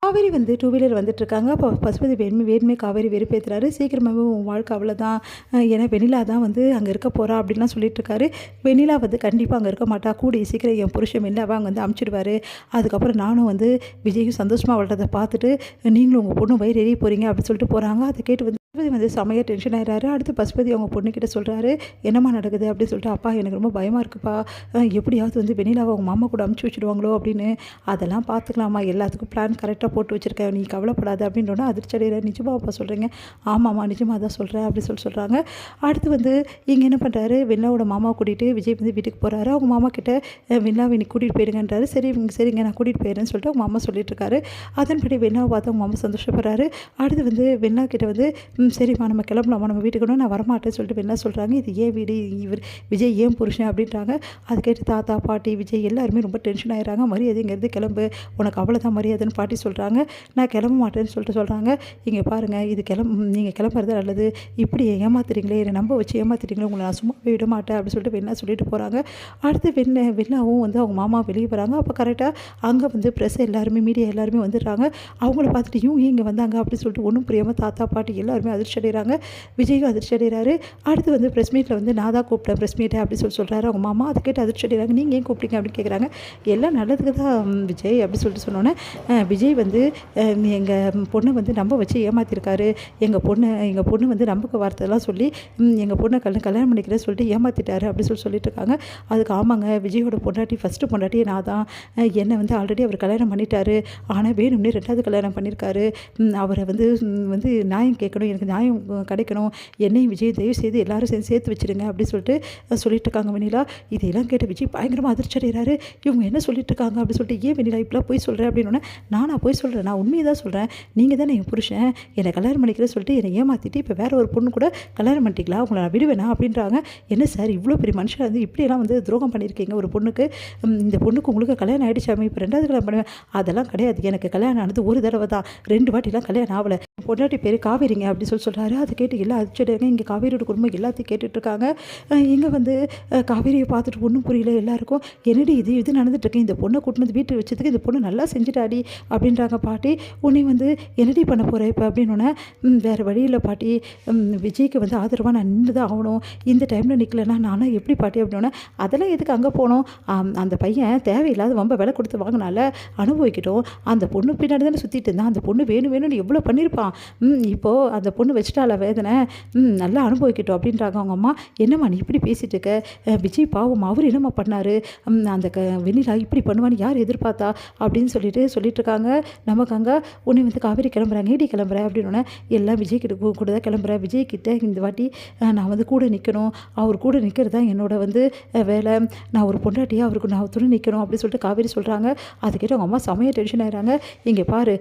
காவேரி வந்து two wheeler வந்துட்டுருக்காங்க. அப்போ பசுபதி வேணுமே காவேரி வெறுப்பேத்துறாரு. சீக்கிரமாகவே உன் வாழ்க்கை அவ்வளோதான். ஏன்னா வெண்ணிலா தான் வந்து அங்கே இருக்க போகிறா அப்படின்லாம் சொல்லிட்டுருக்காரு. வெண்ணிலா வந்து கண்டிப்பாக அங்கே இருக்க மாட்டா. கூடிய சீக்கிரம் என் புருஷன் வெண்ணிலாவை அங்கே வந்து அமுச்சிடுவார். அதுக்கப்புறம் நானும் வந்து விஜய்க்கும் சந்தோஷமாக வாழ்றதை பார்த்துட்டு நீங்களும் உங்கள் பொண்ணு வயிறு எரிய போகிறீங்க அப்படின்னு சொல்லிட்டு போகிறாங்க. அதை கேட்டு வந்து பசுபதி வந்து செமையாக டென்ஷன் ஆயிடுறாரு. அடுத்து பசுபதி அவங்க பொண்ணுக்கிட்ட சொல்கிறாரு, என்னம்மா நடக்குது அப்படின்னு சொல்லிட்டு, அப்பா எனக்கு ரொம்ப பயமாக இருக்குப்பா, எப்படியாவது வந்து வெண்ணிலாவை அவங்க மாமா கூட அமுச்சு வச்சுடுவாங்களோ அப்படின்னு. அதெல்லாம் பார்த்துக்கலாமா, எல்லாத்துக்கும் பிளான் கரெக்டாக போட்டு வச்சுருக்கேன், நீ கவலைப்படாத அப்படின்றோன்னா அதிர்ச்சி அடைகிறார். நிஜமாப்பா சொல்கிறீங்க? ஆமாம்மா நிஜமாக தான் சொல்கிறேன் அப்படின்னு சொல்கிறாங்க. அடுத்து வந்து இங்கே என்ன பண்ணுறாரு, வெண்ணிலாவோட மாமாவை கூட்டிகிட்டு விஜய் வந்து வீட்டுக்கு போகிறாரு. அவங்க மாமா கிட்ட வெண்ணிலாவை இன்னைக்கு கூட்டிகிட்டு போயிடுங்கன்றாரு. சரிங்க நான் கூட்டிகிட்டு போயிடுறேன்னு சொல்லிட்டு அவங்க மாமா சொல்லிட்டுருக்காரு. அதன்படி வெண்ணிலாவை பார்த்து அவங்க மாமா சந்தோஷப்படுறாரு. அடுத்து வந்து வெண்ணிலா கிட்ட வந்து சரிம்மா நம்ம கிளம்பலாமா, நம்ம வீட்டுக்கு நான் வரமாட்டேன்னு சொல்லிட்டு வெண்ணிலா சொல்கிறாங்க. இது ஏன் வீடு, இவர் விஜய் ஏன் புருஷன் அப்படின்றாங்க. அது கேட்டு தாத்தா பாட்டி விஜய் எல்லாருமே ரொம்ப டென்ஷன் ஆகிறாங்க. மரியாதைங்கிறது கிளம்பு, உனக்கு அவ்வளோதான் மரியாதைன்னு பாட்டி சொல்கிறாங்க. நான் கிளம்ப மாட்டேன்னு சொல்கிறாங்க. இங்கே பாருங்கள், இது நீங்கள் கிளம்புறது நல்லது, இப்படி ஏமாத்துறீங்களே, என்னை நம்ப வச்சு ஏமாத்துறீங்களே, உங்களை நான் சும்மா விட மாட்டேன் அப்படின்னு சொல்லிட்டு வெண்ணிலா சொல்லிட்டு போகிறாங்க. அடுத்து வெண்ணிலாவும் வந்து அவங்க மாமா வெளியே போகிறாங்க. அப்போ கரெக்டாக அங்கே வந்து ப்ரெஸ் எல்லாருமே மீடியா எல்லாருமே வந்துடுறாங்க. அவங்கள பார்த்துட்டு இங்கே வந்தாங்க அப்படின்னு சொல்லிட்டு ஒன்றும் புரியாமல் தாத்தா பாட்டி எல்லாருமே அதிர்ச்சி அடைகிறாங்க. விஜயும் அதிர்ச்சி அடைகிறாரு. அடுத்து வந்து ப்ரெஸ் மீட்டில் வந்து நான் தான் கூப்பிட்டேன் ப்ரெஸ் மீட்டை அப்படின்னு சொல்கிறாரு அவங்க மாமா. அதை கேட்டு அதிர்ச்சி அடைகிறாங்க. நீங்கள் ஏன் கூப்பிட்டீங்க அப்படின்னு கேட்குறாங்க. எல்லாம் நல்லதுக்கு தான் விஜய் அப்படின்னு சொல்லிட்டு சொன்னோன்னே, விஜய் வந்து எங்கள் பொண்ணை வந்து நம்ப வச்சு ஏமாற்றிருக்காரு, எங்கள் பொண்ணு வந்து நம்புக்க வார்த்தைலாம் சொல்லி எங்கள் பொண்ணை கல்யாணம் பண்ணிக்கிறேன்னு சொல்லிட்டு ஏமாற்றிட்டாரு அப்படின்னு சொல்லிட்டு இருக்காங்க. அதுக்கு ஆமாங்க, விஜயோட பொண்டாட்டி ஃபஸ்ட்டு பொண்டாட்டியே நான் தான், என்னை வந்து ஆல்ரெடி அவர் கல்யாணம் பண்ணிட்டாரு, ஆனால் வேணும்னே 2வது கல்யாணம் பண்ணியிருக்காரு, அவரை வந்து நியாயம் கேட்கணும், எனக்கு நியாயம் கிடைக்கணும், என்னையும் விஜய் தயவு செய்து எல்லாரும் சேர்த்து வச்சுருங்க அப்படின்னு சொல்லிட்டு இருக்காங்க வெண்ணிலா. இதையெல்லாம் கேட்டு விஜய் பயங்கரமாக அதிர்ச்சி அடைகிறாரு. இவங்க என்ன சொல்லிட்டு இருக்காங்க அப்படின்னு சொல்லிட்டு, ஏன் வெண்ணிலா இப்படிலாம் போய் சொல்கிறேன் அப்படின்னு. நானா போய் சொல்கிறேன், நான் உண்மையை தான் சொல்கிறேன், நீங்கள் தானே என் புருஷன், என்னை கல்யாணம் பண்ணிக்கிறேன்னு சொல்லிட்டு என்னை ஏமாற்றிட்டு இப்போ வேறு ஒரு பொண்ணு கூட கல்யாணம் பண்ணிட்டீங்களா, உங்களை நான் விடுவேனா அப்படின்றாங்க. என்ன சார் இவ்வளோ பெரிய மனுஷன் வந்து இப்படியெல்லாம் வந்து துரோகம் பண்ணியிருக்கீங்க ஒரு பொண்ணுக்கு, இந்த பொண்ணுக்கு உங்களுக்கு கல்யாணம் ஆகிடுச்சாமே, இப்போ 2வது கல்யாணம் பண்ணுவேன். அதெல்லாம் கிடையாது, எனக்கு கல்யாணம் ஆனது ஒரு தடவை தான், 2 வாட்டிலாம் கல்யாணம் ஆகலை, பொண்டாட்டி பேர் காவேரிங்க அப்படின்னு சொல்கிறாரு. அதை கேட்டு எல்லாம் அதிர்ச்சிடுறாங்க. இங்கே காவேரியோட குடும்பம் எல்லாத்தையும் கேட்டுட்ருக்காங்க. இங்கே வந்து காவேரியை பார்த்துட்டு ஒன்றும் புரியல எல்லாருக்கும். என்னடி இது நடந்துட்டுருக்கு, இந்த பொண்ணை கூட்டினது வீட்டுக்கு வச்சதுக்கு இந்த பொண்ணு நல்லா செஞ்சுட்டாடி அப்படின்றாங்க பாட்டி. உன்னை வந்து என்னடி பண்ண போகிற இப்போ அப்படின்னோடனே, வேறு வழியில் பாட்டி, விஜய்க்கு வந்து ஆதரவாக நான் நின்று தான் ஆகணும், இந்த டைமில் நிற்கலைன்னா நானும் எப்படி பாட்டி அப்படின்னோடனே, அதெல்லாம் எதுக்கு அங்கே போனோம், அந்த பையன் தேவையில்லாத ரொம்ப விலை கொடுத்து வாங்கினால அனுபவிக்கிட்டோம், அந்த பொண்ணு பின்னாடி தானே சுற்றிட்டு இருந்தான், அந்த பொண்ணு வேணும்னு எவ்வளோ பண்ணியிருப்பான், இப்போது அந்த பொண்ணு வச்சுட்டால வேதனை, நல்லா அனுபவிக்கட்டும் அப்படின்றாங்க அவங்க அம்மா. என்னம்மா நீ இப்படி பேசிகிட்டு இருக்க, விஜய் பாவம் அவர் என்னம்மா பண்ணார், அந்த வெண்ணிலா இப்படி பண்ணுவான்னு யார் எதிர்பார்த்தா அப்படின்னு சொல்லிட்டு இருக்காங்க. நமக்கு அங்கே உன்னை வந்து காவேரி கிளம்புறாங்க, ஏடி கிளம்புறேன் அப்படின்னோடனே, எல்லாம் விஜய் கிட்ட கூட தான் கிளம்புறேன், விஜய் கிட்ட இந்த வாட்டி நான் வந்து கூட நிற்கணும், அவர் கூட நிற்கிறது தான் என்னோட வந்து வேலை, நான் ஒரு பொண்டாட்டியாக அவருக்கு நான் துணை நிற்கணும் அப்படின்னு சொல்லிட்டு காவேரி சொல்கிறாங்க. அதை கேட்டு அவங்க அம்மா செமையாக டென்ஷன் ஆகிறாங்க. இங்கே பாரு,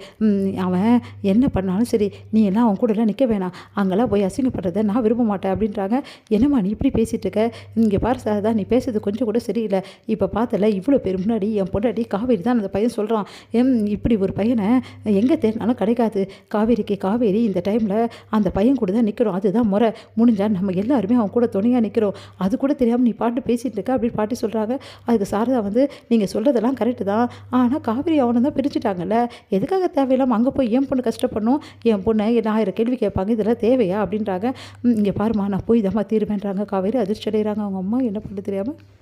அவன் என்ன பண்ணாலும் சரி, நீ எல்லாம் அவன் கூடலாம் நிற்க வேணாம், அங்கெல்லாம் போய் அசிங்கப்படுறத நான் விரும்ப மாட்டேன் அப்படின்றாங்க. என்னம்மா நீ இப்படி பேசிகிட்டு இருக்க, இங்கே பாரு சார் தான், நீ பேசுறது கொஞ்சம் கூட சரியில்லை, இப்போ பார்த்தல இவ்வளோ பேர் முன்னாடி என் பொண்டாட்டி காவேரி தான் அந்த பையன் சொல்கிறான், இப்படி ஒரு பையனை எங்கே தேடினாலும் கிடைக்காது, காவேரி இந்த டைமில் அந்த பையன் கூட தான் நிற்கிறோம், அதுதான் முறை, முடிஞ்சால் நம்ம எல்லாருமே அவன் கூட துணையாக நிற்கிறோம், அது கூட தெரியாமல் நீ பாட்டு பேசிகிட்டு இருக்க அப்படின்னு பாட்டி சொல்கிறாங்க. அதுக்கு சாரதா வந்து, நீங்கள் சொல்கிறதெல்லாம் கரெக்டு தான், ஆனால் காவேரி அவனை தான் பிரிச்சுட்டாங்கல்ல, எதுக்காக தேவையில்லாமல் அங்கே போய் என் பொண்ணு கஷ்டப்படணும், என் பொண்ணை 1000 கேள்வி கேட்பாங்க, இதெல்லாம் தேவையா அப்படின்றாங்க. இங்கே பாருமா நான் போய் தம்மா தீருவேன்றாங்க காவேரி. அதிர்ச்சி அடைகிறாங்க அவங்க அம்மா, என்ன பண்ண தெரியாமல்.